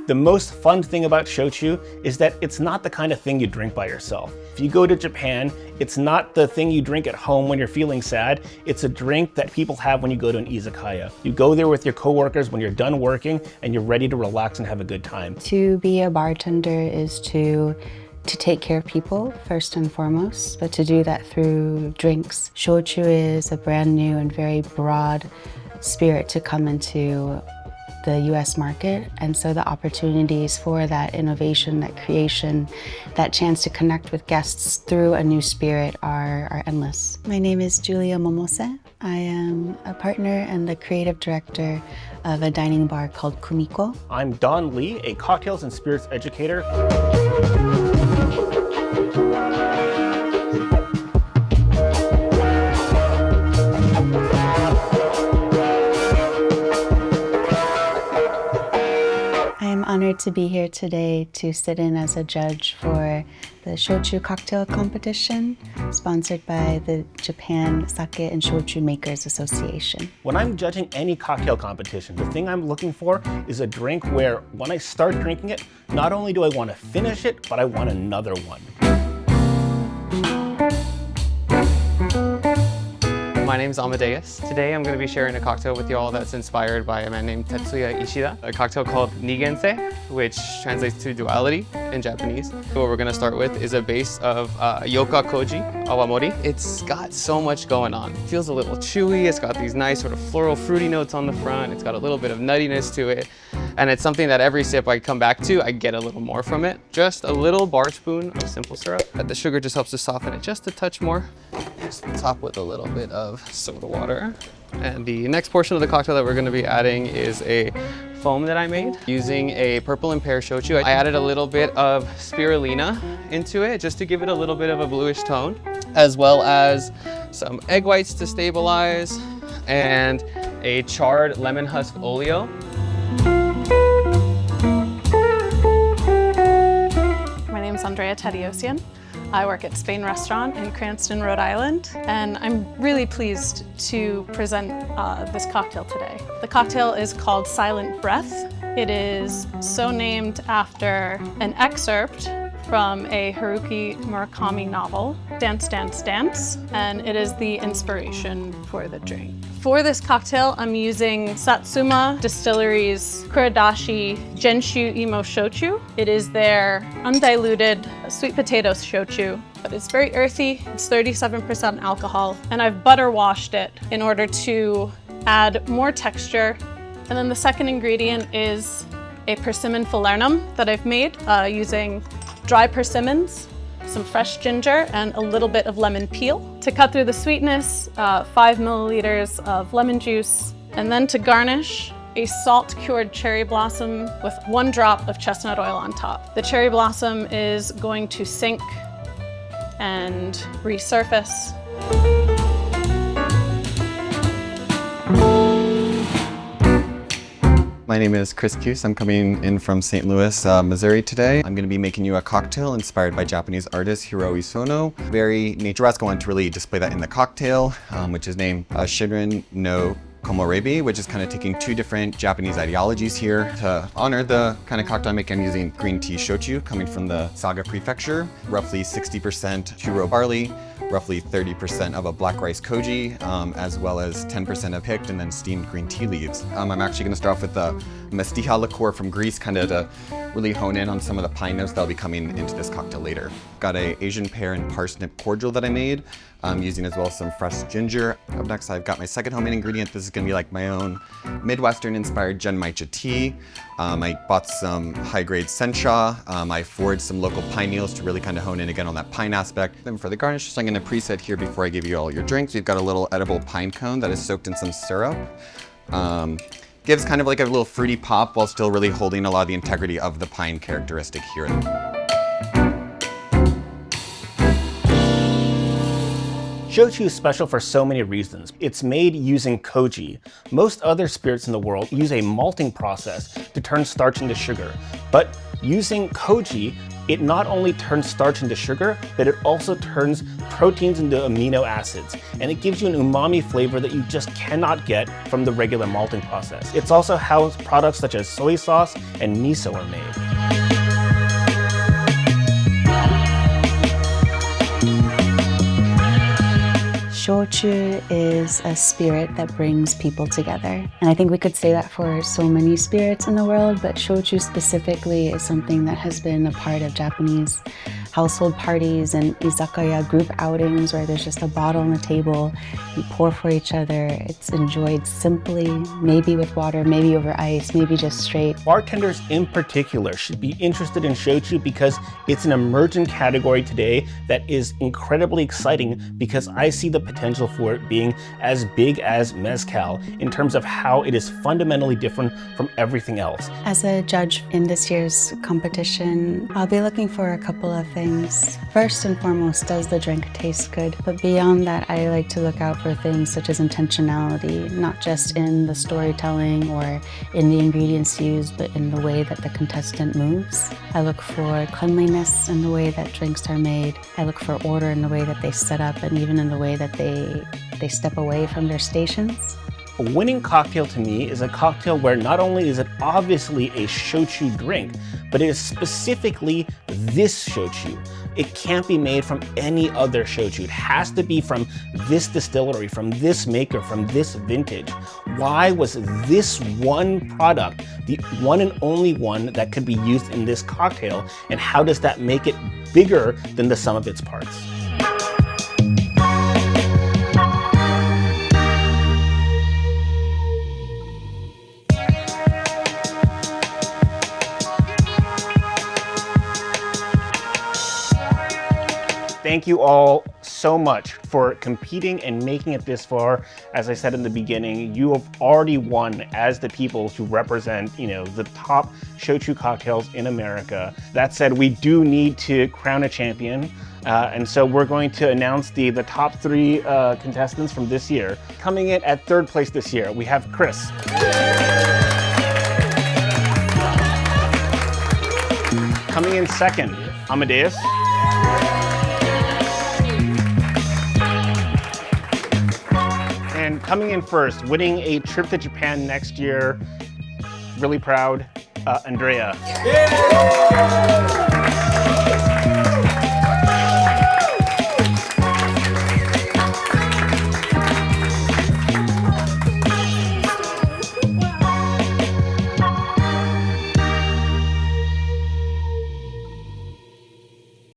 The most fun thing about shochu is that it's not the kind of thing you drink by yourself. If you go to Japan, it's not the thing you drink at home when you're feeling sad. It's a drink that people have when you go to an izakaya. You go there with your coworkers when you're done working and you're ready to relax and have a good time. To be a bartender is to take care of people first and foremost, but to do that through drinks. Shochu is a brand new and very broad spirit to come into the US market, and so the opportunities for that innovation, that creation, that chance to connect with guests through a new spirit are endless. My name is Julia Momose. I am a partner and the creative director of a dining bar called Kumiko. I'm Don Lee, a cocktails and spirits educator. I'm honored to be here today to sit in as a judge for the Shochu Cocktail Competition, sponsored by the Japan Sake and Shochu Makers Association. When I'm judging any cocktail competition, the thing I'm looking for is a drink where when I start drinking it, not only do I want to finish it, but I want another one. My name is Amadeus. Today I'm going to be sharing a cocktail with you all that's inspired by a man named Tetsuya Ishida. A cocktail called Nigense, which translates to duality in Japanese. What we're going to start with is a base of Yoka Koji Awamori. It's got so much going on. It feels a little chewy. It's got these nice sort of floral fruity notes on the front. It's got a little bit of nuttiness to it. And it's something that every sip I come back to, I get a little more from it. Just a little bar spoon of simple syrup. The sugar just helps to soften it just a touch more. Just top with a little bit of soda water. And the next portion of the cocktail that we're going to be adding is a foam that I made using a purple and pear shochu. I added a little bit of spirulina into it just to give it a little bit of a bluish tone, as well as some egg whites to stabilize and a charred lemon husk oleo. My name is Andrea. I work at Spain Restaurant in Cranston, Rhode Island, and I'm really pleased to present this cocktail today. The cocktail is called Silent Breath. It is so named after an excerpt from a Haruki Murakami novel, Dance, Dance, Dance, and it is the inspiration for the drink. For this cocktail, I'm using Satsuma Distillery's Kuradashi Genshu Imo Shochu. It is their undiluted sweet potato shochu, but it's very earthy. It's 37% alcohol, and I've butter washed it in order to add more texture. And then the second ingredient is a persimmon falernum that I've made using dry persimmons, some fresh ginger, and a little bit of lemon peel. To cut through the sweetness, 5 milliliters of lemon juice, and then to garnish, a salt-cured cherry blossom with 1 drop of chestnut oil on top. The cherry blossom is going to sink and resurface. My name is Chris Kyushu. I'm coming in from St. Louis, Missouri today. I'm going to be making you a cocktail inspired by Japanese artist Hiro Isono. Very naturesque. I want to really display that in the cocktail, which is named Shinrin no Komorebi, which is kind of taking 2 different Japanese ideologies here to honor the kind of cocktail I'm making. I'm using green tea shochu coming from the Saga Prefecture, roughly 60% churro barley, roughly 30% of a black rice koji, as well as 10% of picked and then steamed green tea leaves. I'm actually going to start off with the Mestiha liqueur from Greece, kind of to really hone in on some of the pine notes that'll be coming into this cocktail later. Got a Asian pear and parsnip cordial that I made, using as well some fresh ginger. Up next, I've got my second homemade ingredient. This is going to be like my own Midwestern-inspired genmaicha tea. I bought some high-grade sencha. I foraged some local pine needles to really kind of hone in again on that pine aspect. Then for the garnish, so I'm going to preset here before I give you all your drinks. We've got a little edible pine cone that is soaked in some syrup. Gives kind of like a little fruity pop while still really holding a lot of the integrity of the pine characteristic here. Shochu is special for so many reasons. It's made using koji. Most other spirits in the world use a malting process to turn starch into sugar, but using koji it not only turns starch into sugar, but it also turns proteins into amino acids. And it gives you an umami flavor that you just cannot get from the regular malting process. It's also how products such as soy sauce and miso are made. Shochu is a spirit that brings people together. And I think we could say that for so many spirits in the world, but shochu specifically is something that has been a part of Japanese household parties and izakaya group outings where there's just a bottle on the table, you pour for each other. It's enjoyed simply, maybe with water, maybe over ice, maybe just straight. Bartenders in particular should be interested in shochu because it's an emerging category today that is incredibly exciting because I see the potential for it being as big as mezcal in terms of how it is fundamentally different from everything else. As a judge in this year's competition, I'll be looking for a couple of things. First and foremost, does the drink taste good? But beyond that, I like to look out for things such as intentionality, not just in the storytelling or in the ingredients used, but in the way that the contestant moves. I look for cleanliness in the way that drinks are made. I look for order in the way that they set up and even in the way that they step away from their stations. A winning cocktail to me is a cocktail where not only is it obviously a shochu drink, but it is specifically this shochu. It can't be made from any other shochu. It has to be from this distillery, from this maker, from this vintage. Why was this one product the one and only one that could be used in this cocktail, and how does that make it bigger than the sum of its parts? Thank you all so much for competing and making it this far. As I said in the beginning, you have already won as the people who represent, the top shochu cocktails in America. That said, we do need to crown a champion. And so we're going to announce the top 3 contestants from this year. Coming in at 3rd place this year, we have Chris. Coming in 2nd, Amadeus. And coming in 1st, winning a trip to Japan next year, really proud, Andrea. Yeah.